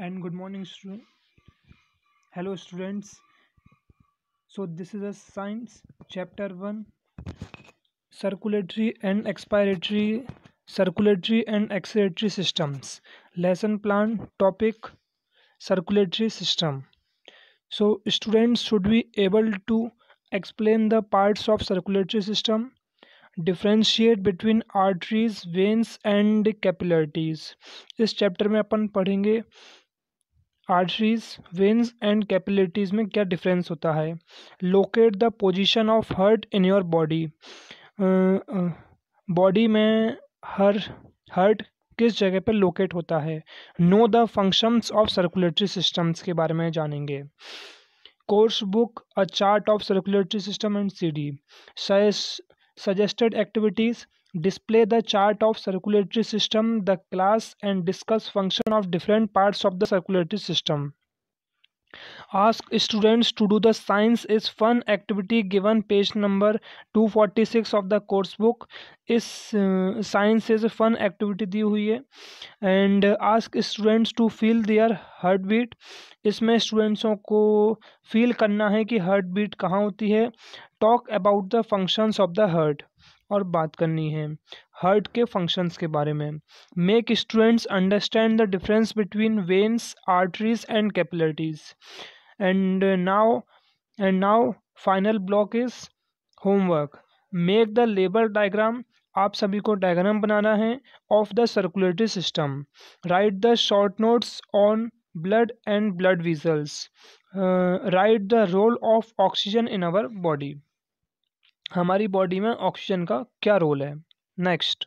and good morning student. Hello students. So this is a science chapter 1, circulatory and expiratory systems. Lesson plan topic: circulatory system. So students should be able to explain the parts of circulatory system, differentiate between arteries, veins and capillaries. इस chapter में अपन पढ़ेंगे arteries, veins and capillaries में क्या difference होता है। Locate the position of heart in your body. Body में heart किस जगह पर लोकेट होता है। Know the functions of circulatory systems के बारे में जानेंगे। Course book a chart of circulatory system and CD। Suggested activities: display the chart of circulatory system, the class and discuss function of different parts of the circulatory system. Ask students to do the science is fun activity given page number 246 of the course book. इस science is fun activity दी हुई है। And ask students to feel their heart beat. इसमें स्टूडेंट्सों को feel करना है कि हार्ट बीट कहाँ होती है। Talk about the functions of the heart, और बात करनी है हार्ट के फंक्शंस के बारे में। Make students understand the difference between veins, arteries and capillaries. And now final block is homework. Make the label diagram. आप सभी को डायग्राम बनाना है of the circulatory system. Write the short notes on blood and blood vessels. Write the role of oxygen in our body. हमारी body में oxygen का क्या role है। नेक्स्ट,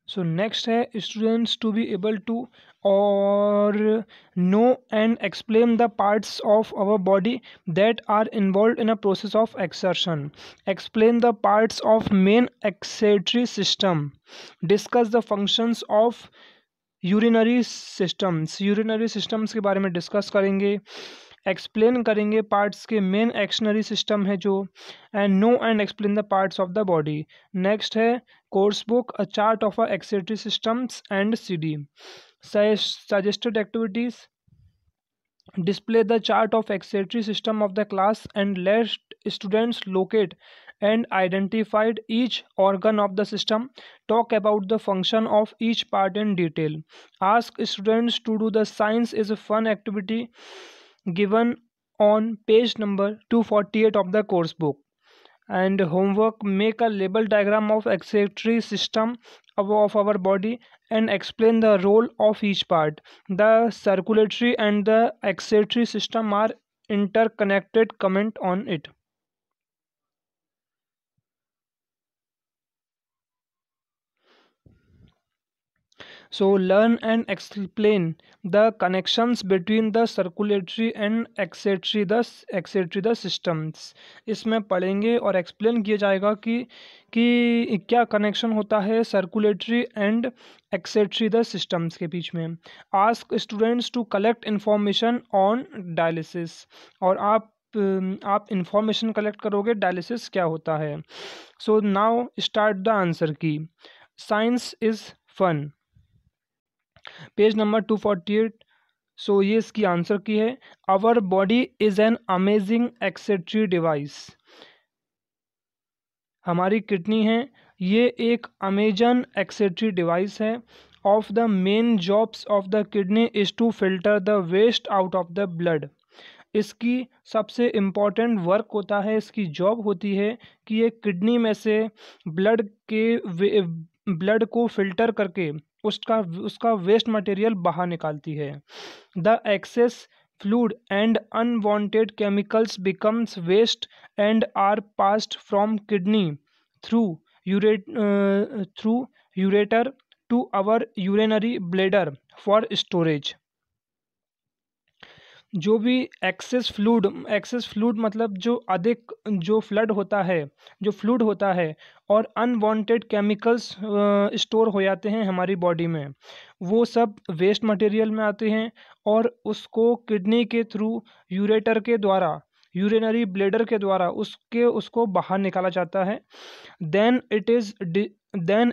सो नेक्स्ट है students to be able to और no and explain the parts of our body that are involve in a process of excretion. Explain the parts of main excretory system. Discuss the functions of urinary systems. Urinary systems के बारे में discuss करेंगे। Explain करेंगे parts के main एक्शनरी system है जो। And no and explain the parts of the body. Next है course book a chart of a excretory systems and CD। Suggested activities: display the chart of excretory system of the class and let students locate and identified each organ of the system. Talk about the function of each part in detail. Ask students to do the science is a fun activity given on page number 248 of the course book. And homework: make a label diagram of excretory system of our body and explain the role of each part. The circulatory and the excretory system are interconnected. Comment on it. So learn and explain the connections between the circulatory and excretory the systems. इसमें पढ़ेंगे और explain किया जाएगा कि क्या connection होता है circulatory and excretory the systems के बीच में। Ask students to collect information on dialysis, और आप इंफॉर्मेशन कलेक्ट करोगे डायलिसिस क्या होता है। So now start the answer key. Science is fun, page number 248। So ये इसकी आंसर की है। Our body is an amazing excretory device. हमारी किडनी है, ये एक अमेजन एक्सेटरी डिवाइस है। Of the main jobs of the kidney is to filter the waste out of the blood. इसकी सबसे इम्पॉर्टेंट वर्क होता है, इसकी जॉब होती है कि ये किडनी में से ब्लड को फिल्टर करके उसका वेस्ट मटेरियल बाहर निकालती है। The excess fluid and unwanted chemicals becomes waste and are passed from kidney through ureter to our urinary bladder for storage. जो भी एक्सेस फ्लूइड मतलब जो फ्लूइड होता है और अनवांटेड केमिकल्स स्टोर हो जाते हैं हमारी बॉडी में, वो सब वेस्ट मटेरियल में आते हैं और उसको किडनी के थ्रू यूरेटर के द्वारा यूरिनरी ब्लेडर के द्वारा उसको बाहर निकाला जाता है। Then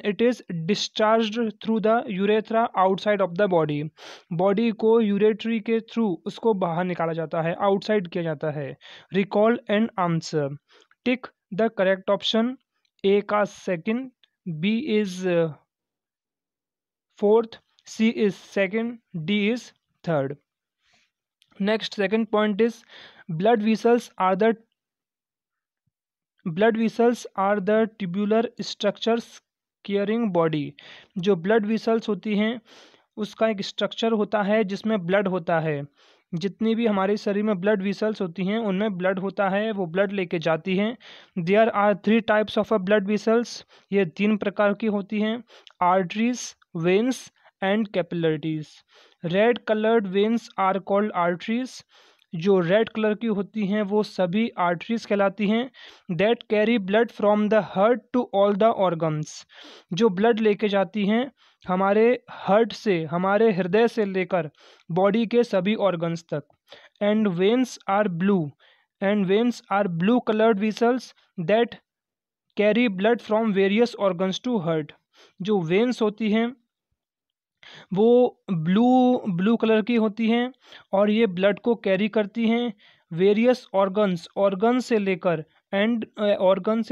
it is discharged through the urethra outside of the body. Body को यूरेट्री के थ्रू उसको बाहर निकाला जाता है, आउटसाइड किया जाता है। Recall and answer, tick the correct option. A का second, B is fourth, C is second, D is third. Next second point is blood vessels are the tubular structures carrying body। जो blood vessels होती हैं उसका एक structure होता है जिसमें blood होता है। जितनी भी हमारे शरीर में ब्लड वेसल्स होती हैं उनमें ब्लड होता है, वो ब्लड लेके जाती हैं। There are 3 types of a blood vessels, ये 3 प्रकार की होती हैं, arteries, veins and capillaries. Red coloured veins are called arteries. जो रेड कलर की होती हैं वो सभी आर्टरीज कहलाती हैं। That carry blood from the heart to all the organs. जो ब्लड लेके जाती हैं हमारे हार्ट से, हमारे हृदय से लेकर बॉडी के सभी ऑर्गन्स तक। And veins are blue coloured vessels that carry blood from various organs to heart. जो वेन्स होती हैं वो ब्लू कलर की होती हैं और ये ब्लड को कैरी करती हैं वेरियस ऑर्गन से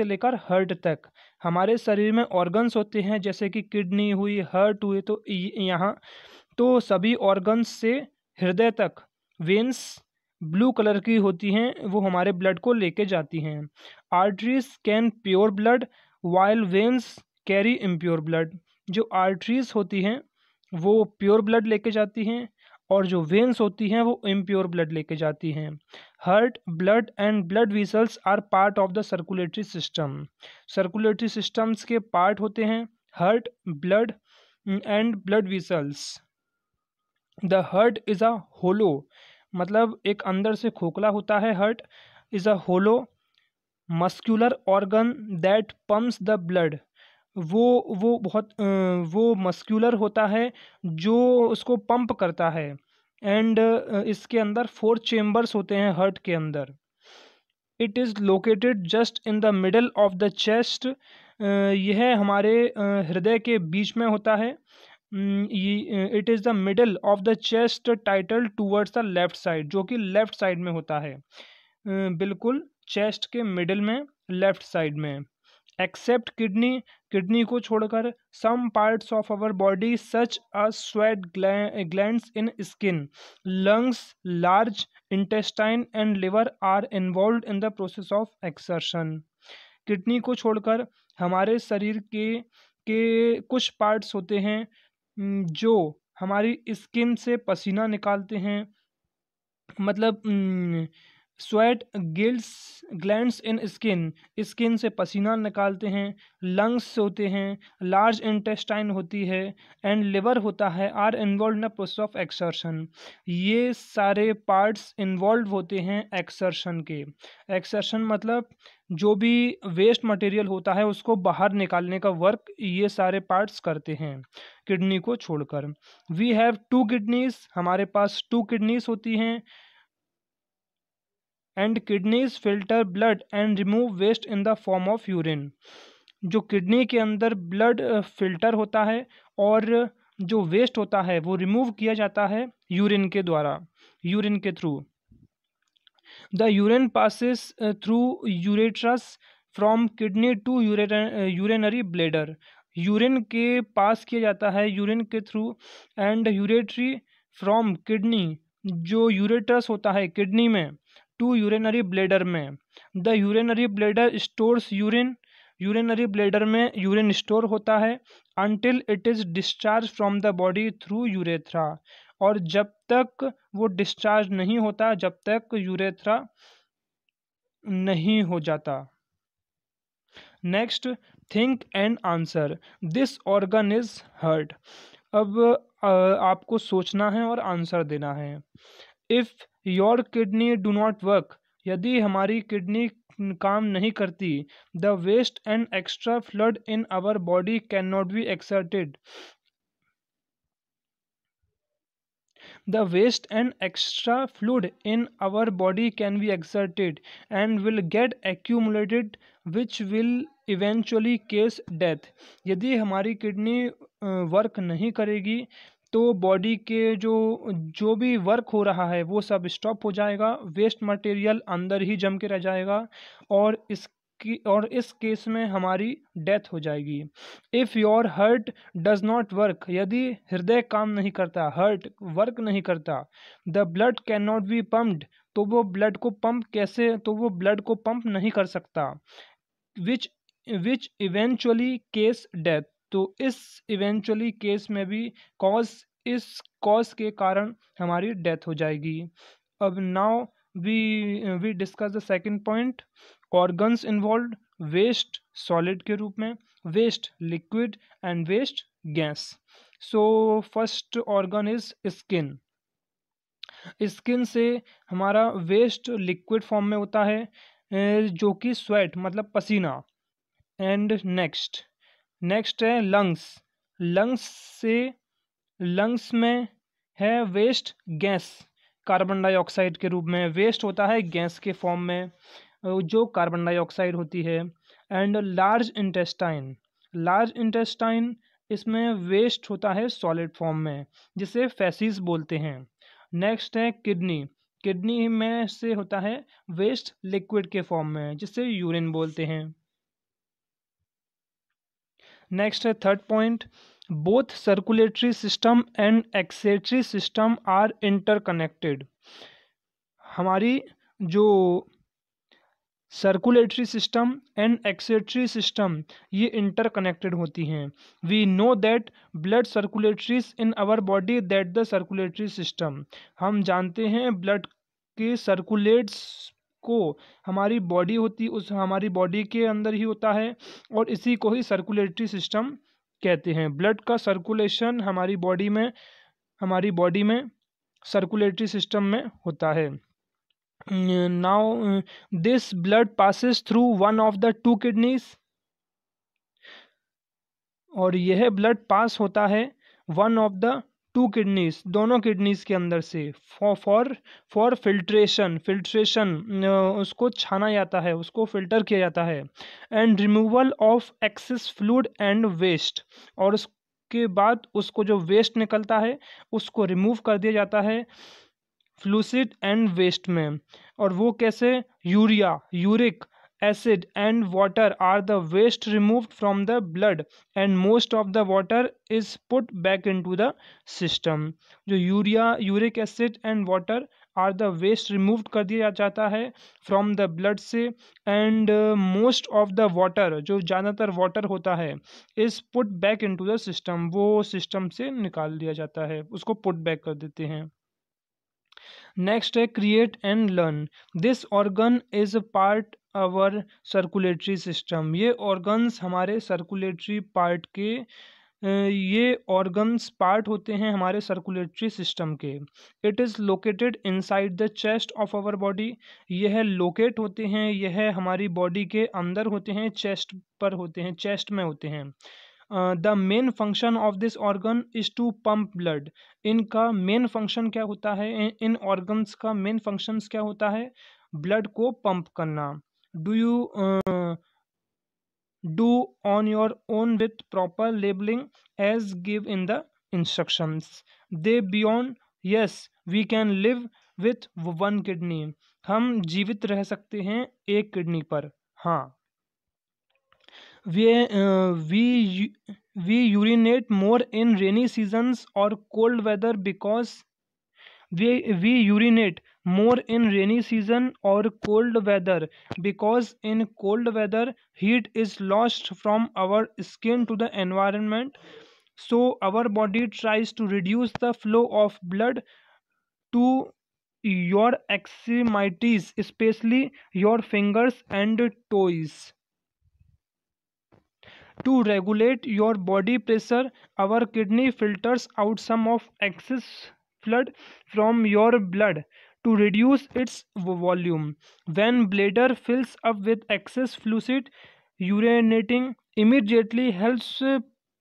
लेकर हार्ट तक। हमारे शरीर में ऑर्गन्स होते हैं जैसे कि किडनी हुई, हार्ट हुई, तो यहाँ तो सभी ऑर्गन्स से हृदय तक वेन्स ब्लू कलर की होती हैं, वो हमारे ब्लड को लेके जाती हैं। Arteries can pure blood while veins carry impure blood. जो आर्टरीज होती हैं वो प्योर ब्लड लेके जाती हैं और जो वेन्स होती हैं वो इम्प्योर ब्लड लेके जाती हैं। Heart, blood and blood vessels are part of the circulatory system. Circulatory systems के पार्ट होते हैं heart, blood and blood vessels. The heart is a hollow, मतलब एक अंदर से खोखला होता है। Heart is a hollow muscular organ that pumps the blood. वो मस्क्यूलर होता है जो उसको पंप करता है। एंड इसके अंदर 4 चेम्बर्स होते हैं हार्ट के अंदर। It is located just in the middle of the chest. यह हमारे हृदय के बीच में होता है। It is the middle of the chest title towards the left side, जो कि लेफ्ट साइड में होता है, बिल्कुल चेस्ट के मिडल में, लेफ्ट साइड में। एक्सेप्ट किडनी को छोड़कर some parts of our body such as sweat glands in skin, lungs, large intestine and liver are involved in the process of exertion। Kidney को छोड़कर हमारे शरीर के कुछ पार्ट्स होते हैं जो हमारी स्किन से पसीना निकालते हैं, मतलब स्वेट ग्लैंड्स इन स्किन से पसीना निकालते हैं। लंग्स होते हैं, लार्ज इंटेस्टाइन होती है एंड लिवर होता है, are involve in the process of excretion. ये सारे पार्ट्स इन्वॉल्व होते हैं एक्सर्शन के। एक्सर्शन मतलब जो भी वेस्ट मटेरियल होता है उसको बाहर निकालने का वर्क ये सारे पार्ट्स करते हैं किडनी को छोड़कर। वी हैव 2 किडनीज, हमारे पास 2 किडनीज होती हैं। And kidneys filter blood and remove waste in the form of urine. जो किडनी के अंदर ब्लड फिल्टर होता है और जो वेस्ट होता है वो रिमूव किया जाता है यूरिन के द्वारा, यूरिन के through. The urine passes through ureters from kidney to urinary bladder. Urine के पास किया जाता है यूरिन के through and ureter from kidney, जो यूरेट्रस होता है किडनी में, टू यूरिनरी ब्लेडर में। The urinary bladder stores urine, urinary bladder में यूरिन स्टोर होता है until it is discharge from the body through urethra. और जब तक वो डिस्चार्ज नहीं होता, जब तक यूरेथ्रा नहीं हो जाता। Next, think and answer, this organ is heart. अब आपको सोचना है और आंसर देना है। If your kidney do not work, यदि हमारी किडनी काम नहीं करती, the waste and extra fluid in our body can not be excreted. The waste and extra fluid in our body can be exerted and will get accumulated which will eventually cause death. यदि हमारी kidney work नहीं करेगी तो body के जो भी work हो रहा है वो सब स्टॉप हो जाएगा, वेस्ट मटेरियल अंदर ही जम के रह जाएगा और इस केस में हमारी डेथ हो जाएगी। If your heart does not work, यदि हृदय काम नहीं करता, हार्ट वर्क नहीं करता, the blood can not B pumped, तो वो ब्लड को पंप नहीं कर सकता, विच इवेंचुअली केस डेथ, तो इस इवेंचुअली केस में भी इस कॉज के कारण हमारी डेथ हो जाएगी। अब now we discuss the second point, organs involve, waste solid के रूप में, waste liquid and waste gas. So first organ is skin. Skin से हमारा वेस्ट लिक्विड फॉर्म में होता है जो कि स्वेट मतलब पसीना। एंड नेक्स्ट है लंग्स में है वेस्ट गैस, कार्बन डाइऑक्साइड के रूप में वेस्ट होता है गैस के फॉर्म में जो कार्बन डाइऑक्साइड होती है। एंड लार्ज इंटेस्टाइन इसमें वेस्ट होता है सॉलिड फॉर्म में जिसे फैसिस बोलते हैं। नेक्स्ट है किडनी में से होता है वेस्ट लिक्विड के फॉर्म में जिसे यूरिन बोलते हैं। नेक्स्ट है third point, both circulatory system and excretory system are interconnected. हमारी जो circulatory system and excretory system ये इंटरकनेक्टेड होती हैं। We know that blood circulates in our body that the circulatory system, हम जानते हैं ब्लड के सर्कुलेट्स को हमारी बॉडी के अंदर ही होता है और इसी को ही सर्कुलेटरी सिस्टम कहते हैं। ब्लड का सर्कुलेशन हमारी बॉडी में सर्कुलेटरी सिस्टम में होता है। Now this blood passes through one of the two kidneys, और यह ब्लड पास होता है one of the two kidneys, दोनों किडनीज के अंदर से फॉर फिल्ट्रेशन उसको छाना जाता है, उसको फिल्टर किया जाता है। And removal of excess fluid and waste, और उसके बाद उसको जो वेस्ट निकलता है उसको रिमूव कर दिया जाता है फ्लूसिड एंड वेस्ट में। और वो कैसे, uric acid and water are the waste removed from the blood and most of the water is put back into the system. जो uric acid and water are the waste removed कर दिया जाता है from the blood से, and most of the water, जो ज़्यादातर water होता है, is put back into the system, वो सिस्टम से निकाल दिया जाता है, उसको पुट बैक कर देते हैं। नेक्स्ट है create and learn. This organ is part our circulatory system. ये ऑर्गन्स हमारे सर्कुलेटरी पार्ट के ये ऑर्गन्स पार्ट होते हैं हमारे सर्कुलेटरी सिस्टम के। It is located inside the chest of our body. यह लोकेट होते हैं, यह हमारी बॉडी के अंदर होते हैं, चेस्ट पर होते हैं, चेस्ट में होते हैं। The main function of this organ is to pump blood. इनका मेन फंक्शन क्या होता है, इन ऑर्गन्स का मेन फंक्शंस क्या होता है, ब्लड को पंप करना। Do you do on your own with proper labeling as give in the instructions. They beyond, yes we can live with one kidney। हम जीवित रह सकते हैं एक किडनी पर, हाँ। we urinate more in rainy seasons or cold weather because we urinate more in rainy season or cold weather because in cold weather heat is lost from our skin to the environment, so our body tries to reduce the flow of blood to your extremities, especially your fingers and toes. To regulate your body pressure, our kidney filters out some of excess flood from your blood to reduce its volume. When bladder fills up with excess fluid, urinating immediately helps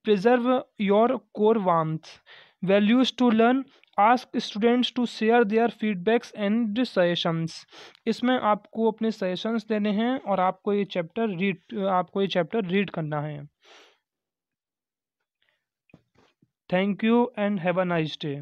preserve your core warmth. Values to learn: ask students to share their feedbacks and suggestions. इसमें आपको अपने suggestions देने हैं और आपको ये chapter read करना है। Thank you and have a nice day.